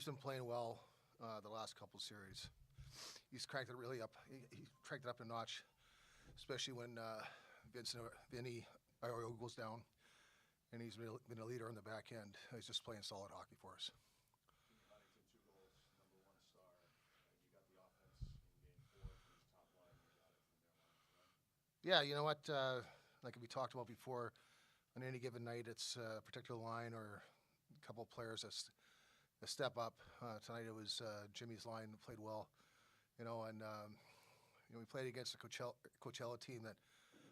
he's been playing well the last couple series. He's cranked it really up. He cranked it up a notch, especially when Vinny goes down, and he's been a leader on the back end. He's just playing solid hockey for us. Yeah, you know what? Like we talked about before, on any given night, it's a particular line or a couple of players that step up. Tonight it was Jimmy's line that played well, and we played against a Coachella team that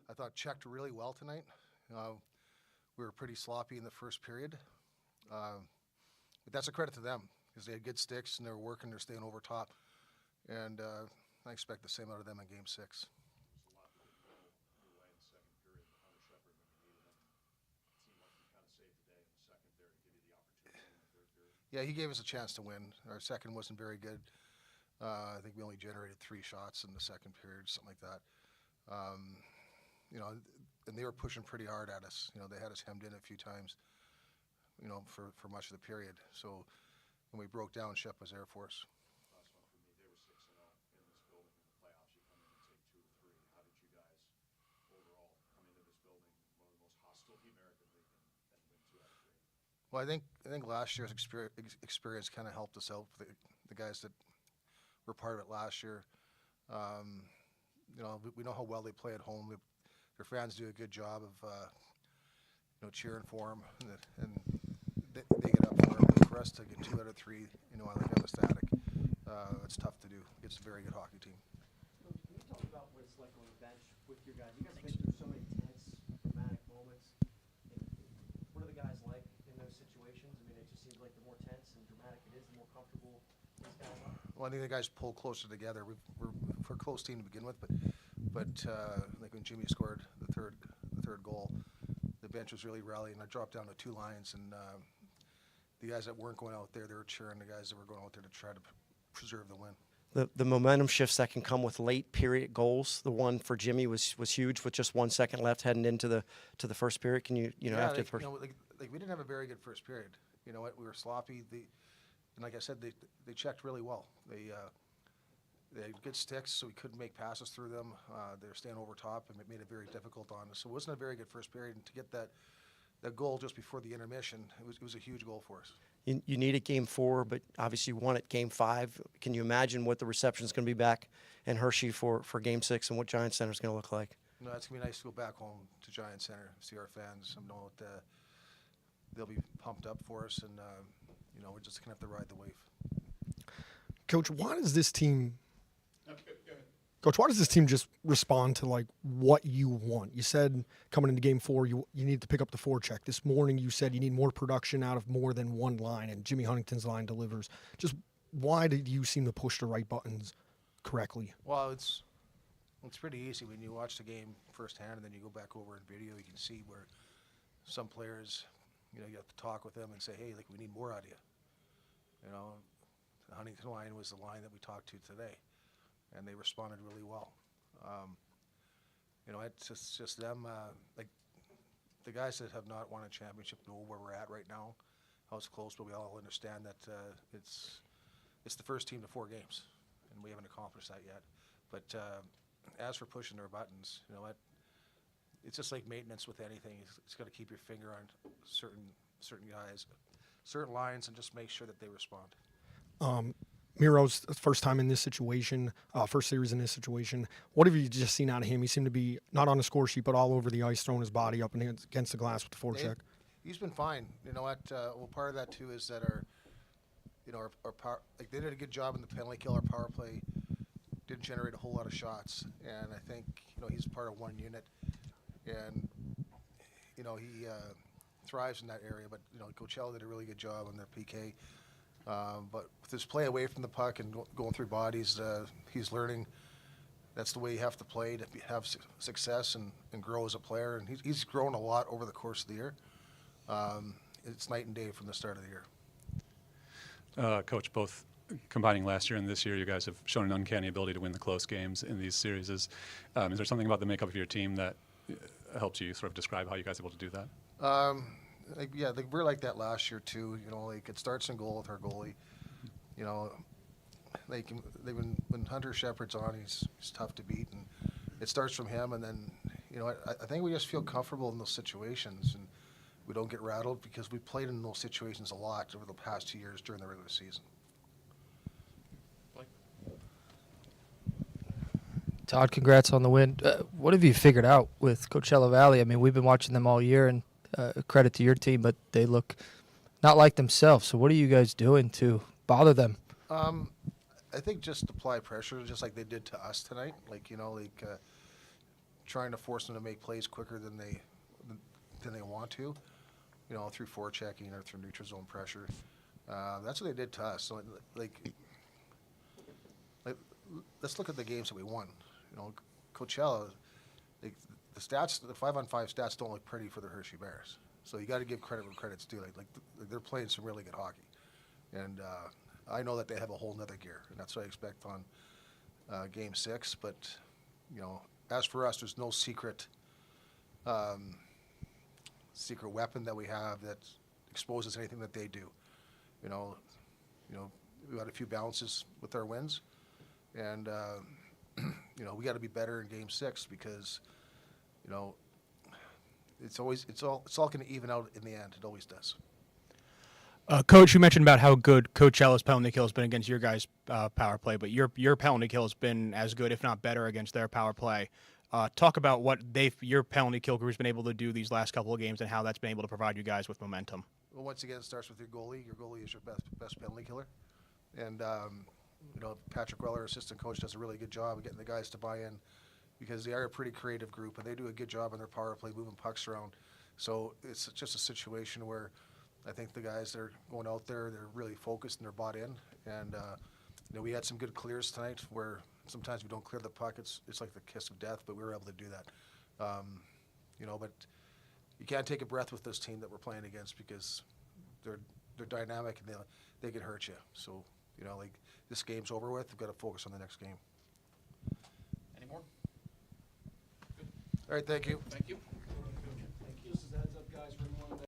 I thought checked really well tonight. We were pretty sloppy in the first period, but that's a credit to them because they had good sticks and they were working, they're staying over top, and I expect the same out of them in Game 6. Yeah, he gave us a chance to win. Our second wasn't very good. I think we only generated 3 shots in the second period, something like that. And they were pushing pretty hard at us. They had us hemmed in a few times, for much of the period. So when we broke down, Shep was there for us. Last one for me, they were 6-0 in this building in the playoffs. You come in and take 2 of 3. How did you guys overall come into this building, one of the most hostile in the American League, and win 2 out of 3? Well, I think last year's experience kind of helped us out. The guys that were part of it last year, we know how well they play at home. Their fans do a good job of, cheering for them, and they get up for it. For us to get 2 out of 3, I think I'm ecstatic. It's tough to do. It's a very good hockey team. Can you talk about what it's like on the bench with your guys? You guys have been through so many tense, dramatic moments. What are the guys like in those situations? I mean, it just seems like the more tense and dramatic it is, the more comfortable these guys are. Well, I think the guys pull closer together. We're a close team to begin with, but like when Jimmy scored the third goal, the bench was really rallying. I dropped down to 2 lines, and the guys that weren't going out there, they were cheering the guys that were going out there to try to preserve the win. The momentum shifts that can come with late period goals. The one for Jimmy was huge with just 1 second left heading into the first period. Can you after the first? We didn't have a very good first period. You know what? We were sloppy. And like I said, they checked really well. They had good sticks, so we couldn't make passes through them. They were staying over top, and it made it very difficult on us. So it wasn't a very good first period. And to get that goal just before the intermission, it was a huge goal for us. You needed Game 4, but obviously you won at Game 5. Can you imagine what the reception is going to be back in Hershey for Game 6 and what Giant Center is going to look like? It's going to be nice to go back home to Giant Center, see our fans. I know that they'll be pumped up for us, and we're just going to have to ride the wave. Coach, why does this team just respond to like what you want? You said coming into Game 4, you need to pick up the forecheck. This morning you said you need more production out of more than one line, and Jimmy Huntington's line delivers. Just why did you seem to push the right buttons correctly? Well, it's pretty easy when you watch the game firsthand, and then you go back over in video. You can see where some players, you have to talk with them and say, hey, we need more out of you. The Huntington line was the line that we talked to today, and they responded really well. It's just them, the guys that have not won a championship know where we're at right now, how it's close, but we all understand that it's the first team to 4 games, and we haven't accomplished that yet. But as for pushing their buttons, it's just like maintenance with anything. It's got to keep your finger on certain guys, certain lines, and just make sure that they respond. Miro's first time in this situation, first series in this situation. What have you just seen out of him? He seemed to be not on the score sheet, but all over the ice, throwing his body up against the glass with the forecheck. He's been fine. Well, part of that too is that our power, they did a good job in the penalty kill. Our power play didn't generate a whole lot of shots, and I think he's part of one unit, and he thrives in that area. But Coachella did a really good job on their PK. But with his play away from the puck and going through bodies, he's learning that's the way you have to play to have success and grow as a player. And he's grown a lot over the course of the year. It's night and day from the start of the year. Coach, both combining last year and this year, you guys have shown an uncanny ability to win the close games in these series. Is there something about the makeup of your team that helps you sort of describe how you guys are able to do that? We're like that last year too. It starts in goal with our goalie. you know, when Hunter Shepard's on, he's tough to beat, and it starts from him. And then, you know, I think we just feel comfortable in those situations, and we don't get rattled because we played in those situations a lot over the past 2 years during the regular season. Todd, congrats on the win. What have you figured out with Coachella Valley? I mean, we've been watching them all year, and credit to your team, but they look not like themselves. So what are you guys doing to bother them? I think just apply pressure, just like they did to us tonight. Like, you know, trying to force them to make plays quicker than they want to, you know, through forechecking or through neutral zone pressure. That's what they did to us. So, like, let's look at the games that we won. You know, Coachella, the 5-on-5 stats don't look pretty for the Hershey Bears. So you got to give credit where credit's due. They're playing some really good hockey, and I know that they have a whole nother gear, and that's what I expect on Game 6. But you know, as for us, there's no secret weapon that we have that exposes anything that they do. You know, we had a few bounces with our wins, and you know, we got to be better in Game 6 because, you know, it's all going to even out in the end. It always does. Coach, you mentioned about how good Coachella's penalty kill has been against your guys' power play, but your penalty kill has been as good, if not better, against their power play. Talk about what your penalty kill crew's been able to do these last couple of games and how that's been able to provide you guys with momentum. Well, once again, it starts with your goalie. Your goalie is your best penalty killer, and you know, Patrick Weller, assistant coach, does a really good job of getting the guys to buy in because they are a pretty creative group and they do a good job on their power play, moving pucks around. So it's just a situation where I think the guys that are going out there, they're really focused and they're bought in. And you know, we had some good clears tonight where sometimes we don't clear the puck. It's like the kiss of death, but we were able to do that. You know, but you can't take a breath with this team that we're playing against because they're dynamic and they can hurt you. So, you know, like, this game's over with. We've got to focus on the next game. Any more? All right, thank you. Thank you. Just as a heads up, guys, for anyone that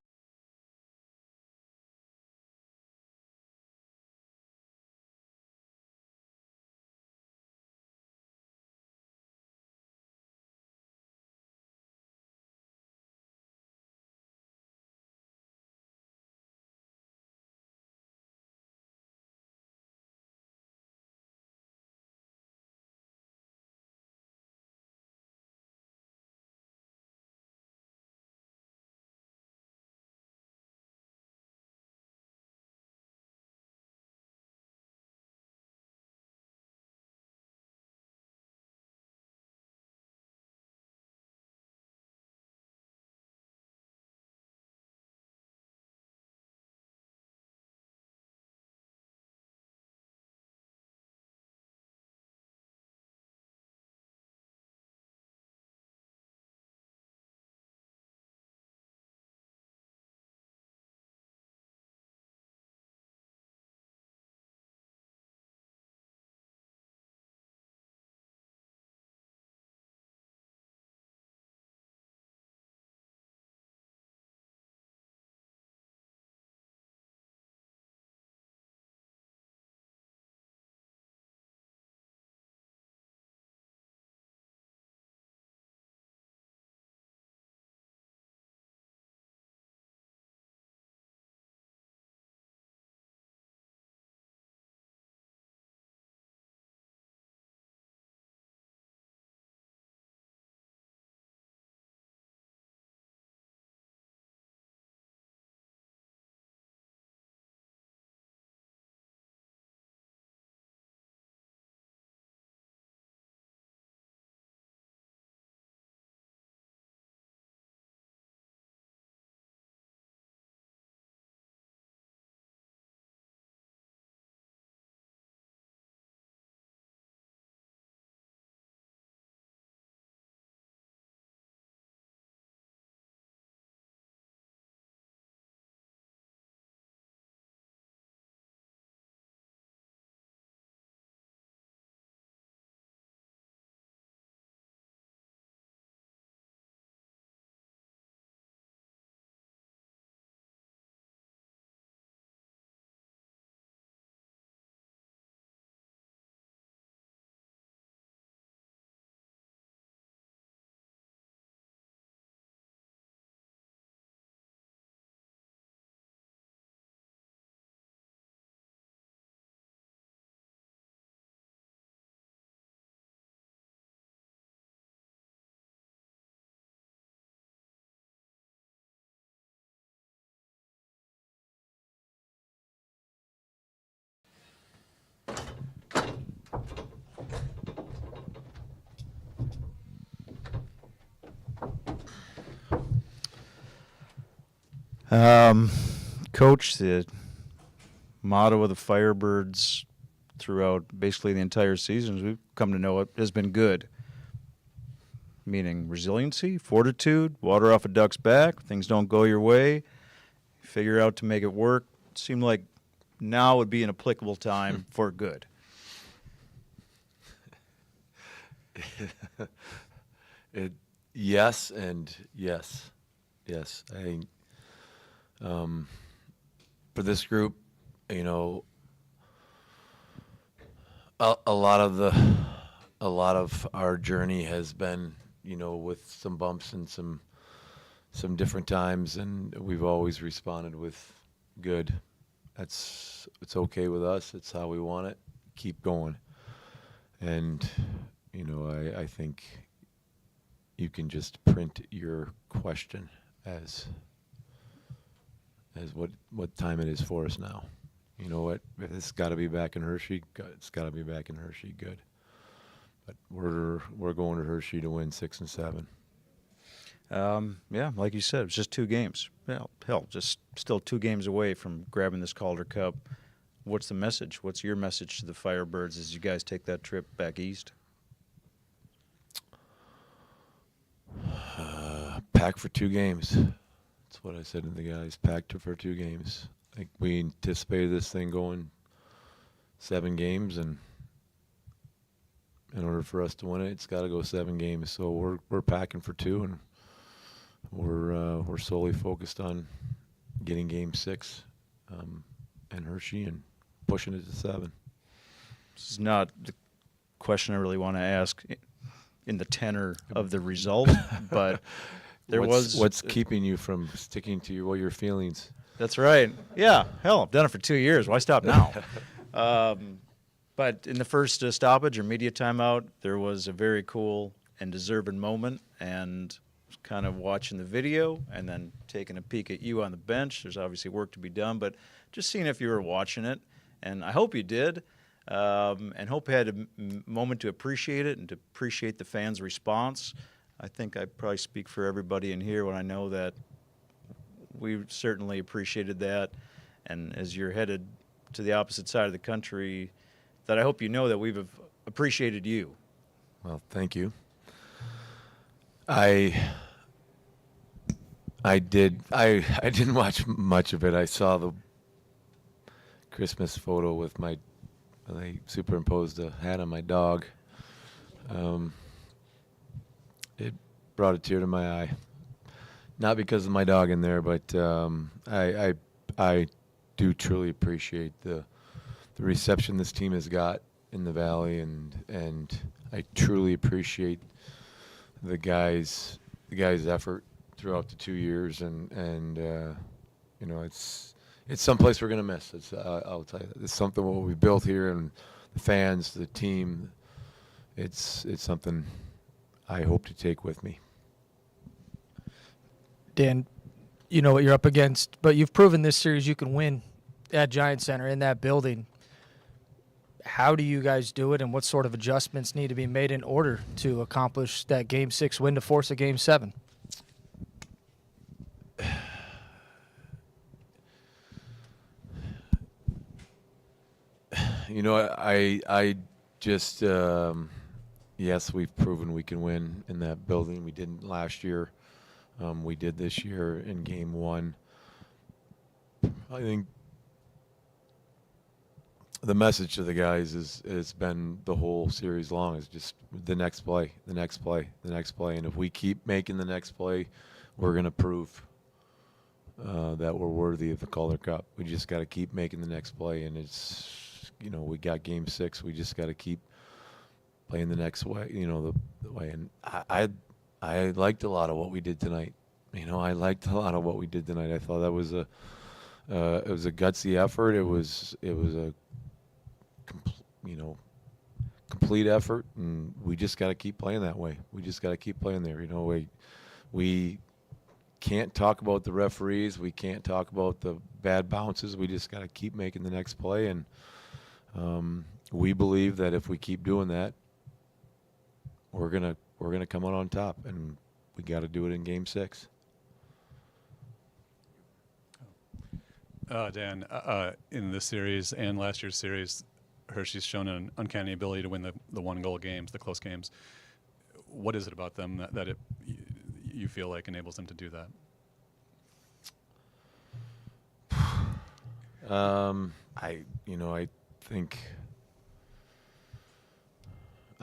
Coach, the motto of the Firebirds throughout basically the entire season, as we've come to know it, has been good. Meaning resiliency, fortitude, water off a duck's back, things don't go your way, figure out to make it work. It seemed like now would be an applicable time for good. Yes and yes. Yes. For this group, you know, a lot of our journey has been, you know, with some bumps and some different times, and we've always responded with good. It's okay with us. It's how we want it. Keep going. And, you know, I think you can just print your question as what time it is for us now. You know what? It's got to be back in Hershey. It's got to be back in Hershey. Good. But we're going to Hershey to win 6 and 7. Yeah, like you said, it's just 2 games. Hell, just still 2 games away from grabbing this Calder Cup. What's the message? What's your message to the Firebirds as you guys take that trip back east? Pack for 2 games. That's what I said to the guys. Packed for 2 games. Like, we anticipated this thing going 7 games, and in order for us to win it, it's got to go 7 games. So we're packing for 2, and we're solely focused on getting Game 6 in Hershey and pushing it to 7. This is not the question I really want to ask in the tenor of the result, but what's keeping you from sticking to your feelings? That's right. Yeah, hell, I've done it for 2 years. Why stop now? But in the first stoppage or media timeout, there was a very cool and deserving moment, and kind of watching the video and then taking a peek at you on the bench. There's obviously work to be done, but just seeing if you were watching it, and I hope you did, and hope you had a moment to appreciate it and to appreciate the fans' response. I think I probably speak for everybody in here when I know that we certainly appreciated that, and as you're headed to the opposite side of the country, that I hope you know that we've appreciated you. Well, thank you. I didn't watch much of it. I saw the Christmas photo with they superimposed a hat on my dog. It brought a tear to my eye. Not because of my dog in there, but I do truly appreciate the reception this team has got in the Valley, and I truly appreciate the guys' effort throughout the 2 years, and you know, it's someplace we're gonna miss. I'll tell you, it's something what we built here, and the fans, the team. It's something I hope to take with me. Dan, you know what you're up against, but you've proven this series you can win at Giant Center in that building. How do you guys do it, and what sort of adjustments need to be made in order to accomplish that Game 6 win to force a Game 7? You know, I just yes, we've proven we can win in that building. We didn't last year. We did this year in Game 1. I think the message to the guys has been the whole series long is just the next play, the next play, the next play. And if we keep making the next play, we're going to prove that we're worthy of the Calder Cup. We just got to keep making the next play. And it's, you know, we got Game 6. We just got to keep playing the next way, you know, the way. And I liked a lot of what we did tonight. You know, I liked a lot of what we did tonight. I thought that was it was a gutsy effort. It was a complete effort, and we just got to keep playing that way. We just got to keep playing there. You know, we can't talk about the referees. We can't talk about the bad bounces. We just got to keep making the next play, and we believe that if we keep doing that, we're gonna come out on top, and we got to do it in Game 6. Dan, in this series and last year's series, Hershey's shown an uncanny ability to win the one-goal games, the close games. What is it about them that you feel like enables them to do that?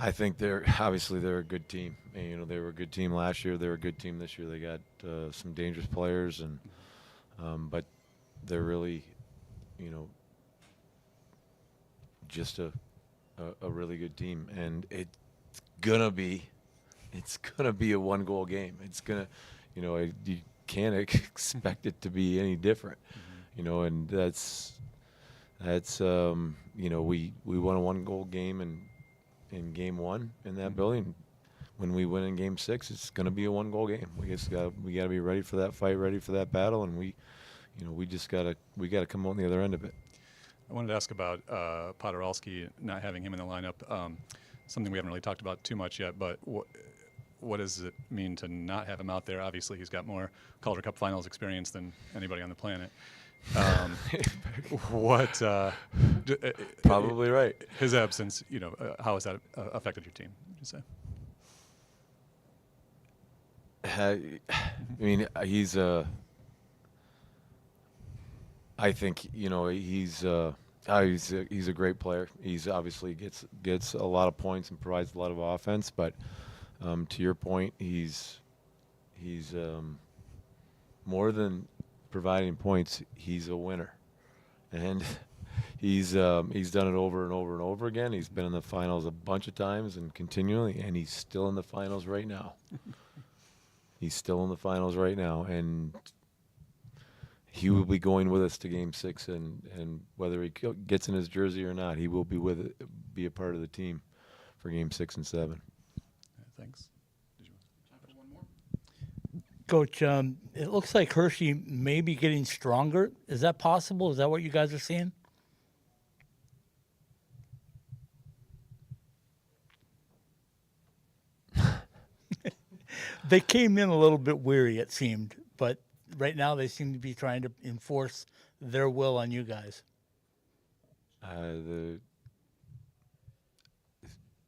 I think they're a good team. And, they were a good team last year. They're a good team this year. They got some dangerous players, and but they're really, just a really good team. And it's gonna be a one-goal game. It's gonna, you can't expect it to be any different. And that's we won a one-goal game in game one in that building. When we win in game 6, it's going to be a one-goal game. We got to be ready for that fight, ready for that battle, and we got to come out on the other end of it. I wanted to ask about Podorowski, not having him in the lineup. Something we haven't really talked about too much yet, but what does it mean to not have him out there? Obviously, he's got more Calder Cup Finals experience than anybody on the planet. Probably right. His absence, how has that affected your team, would you say? He's I think he's a great player. He's obviously gets a lot of points and provides a lot of offense. But to your point, he's more than providing points. He's a winner, and he's done it over and over and over again. He's been in the finals a bunch of times and continually, and he's still in the finals right now. He's still in the finals right now, and he will be going with us to Game 6, and whether he gets in his jersey or not, he will be a part of the team for Game 6 and 7. Thanks. Time for one more. Coach, it looks like Hershey may be getting stronger. Is that possible? Is that what you guys are seeing? They came in a little bit weary, it seemed, but right now they seem to be trying to enforce their will on you guys.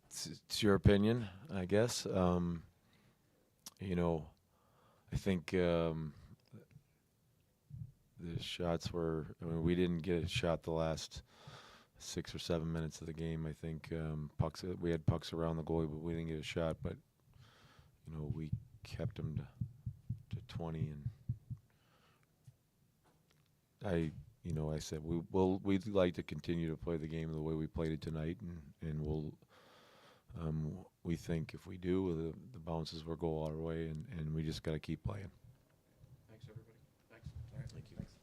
It's your opinion, I guess. I think the shots were. We didn't get a shot the last 6 or 7 minutes of the game. I think we had pucks around the goalie, but we didn't get a shot. But we kept them to 20, and I said we'd like to continue to play the game the way we played it tonight, and we'll. We think if we do, the bounces will go our way, and we just got to keep playing. Thanks, everybody. Thanks. All right. Thank you. Thanks.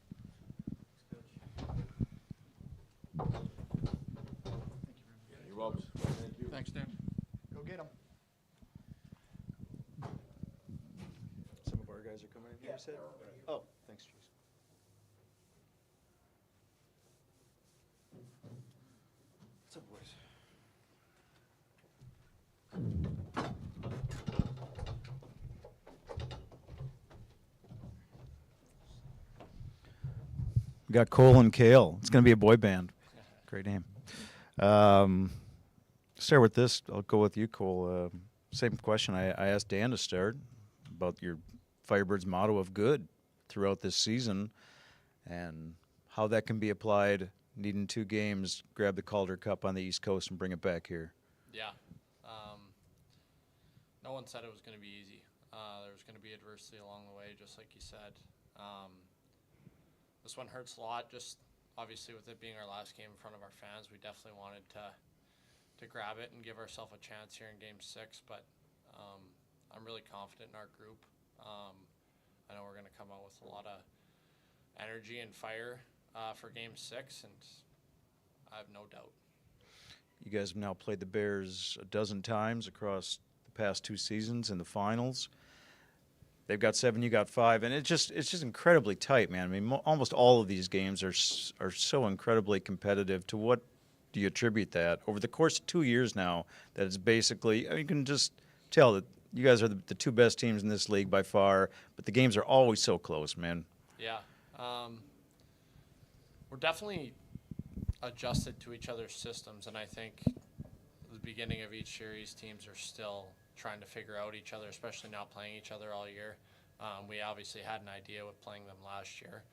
You're welcome. Thank you. Thanks, Dan. Go get them. Some of our guys are coming in here, you said? Oh, thanks, Jason. What's up, boys? We got Cole and Kale. It's going to be a boy band. Great name. Start with this. I'll go with you, Cole. Same question I asked Dan to start about your Firebirds motto of good throughout this season and how that can be applied, needing 2 games, grab the Calder Cup on the East Coast and bring it back here. Yeah. No one said it was going to be easy. There was going to be adversity along the way, just like you said. This one hurts a lot, just obviously with it being our last game in front of our fans. We definitely wanted to grab it and give ourselves a chance here in Game 6, but I'm really confident in our group. I know we're going to come out with a lot of energy and fire for Game 6, and I have no doubt. You guys have now played the Bears a dozen times across the past 2 seasons in the finals. They've got 7, you got 5, and it's just incredibly tight, man. I mean, almost all of these games are so incredibly competitive. To what do you attribute that? Over the course of 2 years now, that it's basically, you can just tell that you guys are the 2 best teams in this league by far, but the games are always so close, man. Yeah. we're definitely adjusted to each other's systems, and I think the beginning of each series, teams are still trying to figure out each other, especially not playing each other all year. We obviously had an idea with playing them last year.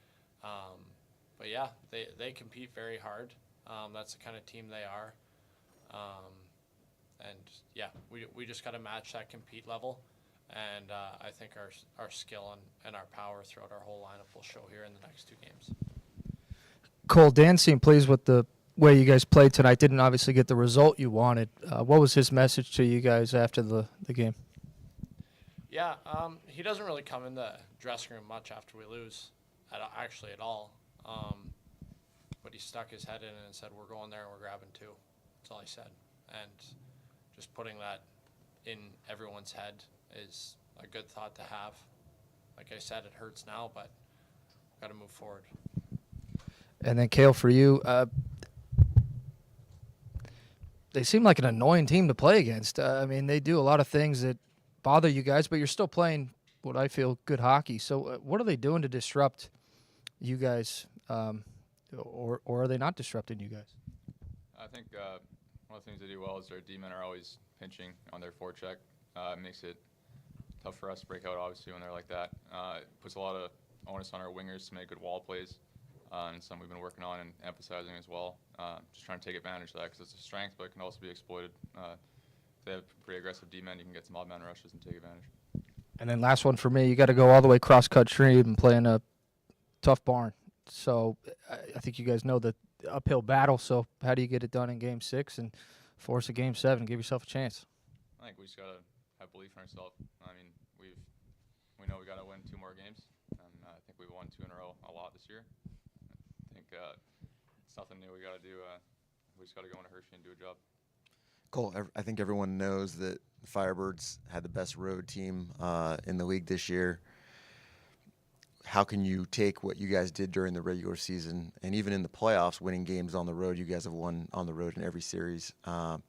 But yeah, they compete very hard. That's the kind of team they are. And yeah, we just got to match that compete level. And I think our skill and our power throughout our whole lineup will show here in the next 2 games. Cole, Dan seemed pleased with the way you guys played tonight. Didn't obviously get the result you wanted. What was his message to you guys after the game? Yeah, he doesn't really come in the dressing room much after we lose, actually at all. But he stuck his head in and said, "We're going there and we're grabbing 2." That's all he said. And just putting that in everyone's head is a good thought to have. Like I said, it hurts now, but got to move forward. And then, Cale, for you, they seem like an annoying team to play against. I mean, they do a lot of things that bother you guys, but you're still playing what I feel good hockey. So what are they doing to disrupt you guys, or are they not disrupting you guys? I think one of the things they do well is their D-men are always pinching on their forecheck. It makes it tough for us to break out, obviously, when they're like that. It puts a lot of onus on our wingers to make good wall plays, and something we've been working on and emphasizing as well. Just trying to take advantage of that because it's a strength, but it can also be exploited. If they have pretty aggressive D-men, you can get some odd man rushes and take advantage. And then last one for me, you got to go all the way cross-country and play in a tough barn. So I think you guys know the uphill battle. So how do you get it done in Game 6 and force a Game 7 and give yourself a chance? I think we just gotta have belief in ourselves. I mean, we know we gotta win 2 more games, and I think we've won 2 in a row a lot this year. I think it's nothing new we gotta do. We just gotta go into Hershey and do a job. Cole, I think everyone knows that the Firebirds had the best road team in the league this year. How can you take what you guys did during the regular season and even in the playoffs, winning games on the road? You guys have won on the road in every series, and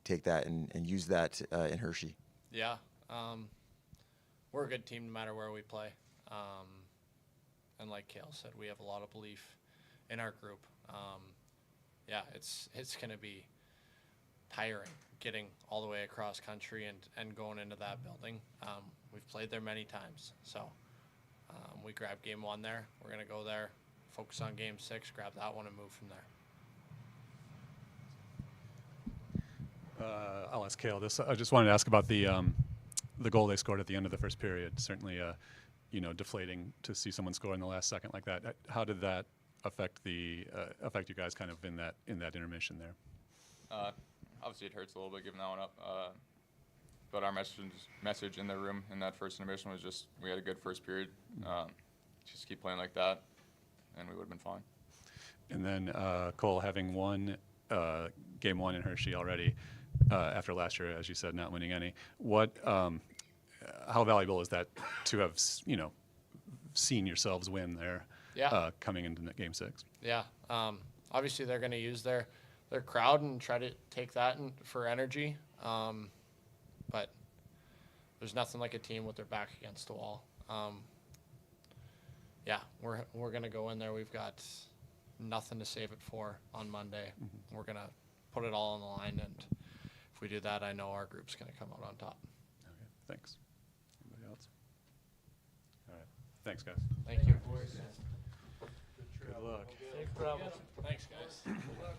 take that and use that in Hershey. Yeah, we're a good team no matter where we play. And like Cale said, we have a lot of belief in our group. Yeah, it's going to be tiring getting all the way across country and going into that building. We've played there many times, so we grabbed Game 1 there. We're going to go there, focus on Game 6, grab that one, and move from there. I'll ask Cale this. I just wanted to ask about the goal they scored at the end of the first period. Certainly, deflating to see someone score in the last second like that. How did that affect you guys kind of in that intermission there? Obviously, it hurts a little bit giving that one up. But our message in the room in that first intermission was just we had a good first period. Just keep playing like that, and we would have been fine. And then Cole, having won Game 1 in Hershey already after last year, as you said, not winning any, how valuable is that to have seen yourselves win there? Yeah. Coming into Game 6. Yeah. Obviously, they're going to use their crowd and try to take that for energy. But there's nothing like a team with their back against the wall. Yeah, we're going to go in there. We've got nothing to save it for on Monday. Mm-hmm. We're going to put it all on the line, and if we do that, I know our group's going to come out on top. Okay, thanks. Anybody else? All right. Thanks, guys. Thank you. Good luck. Safe travels. Thanks, guys. Good luck.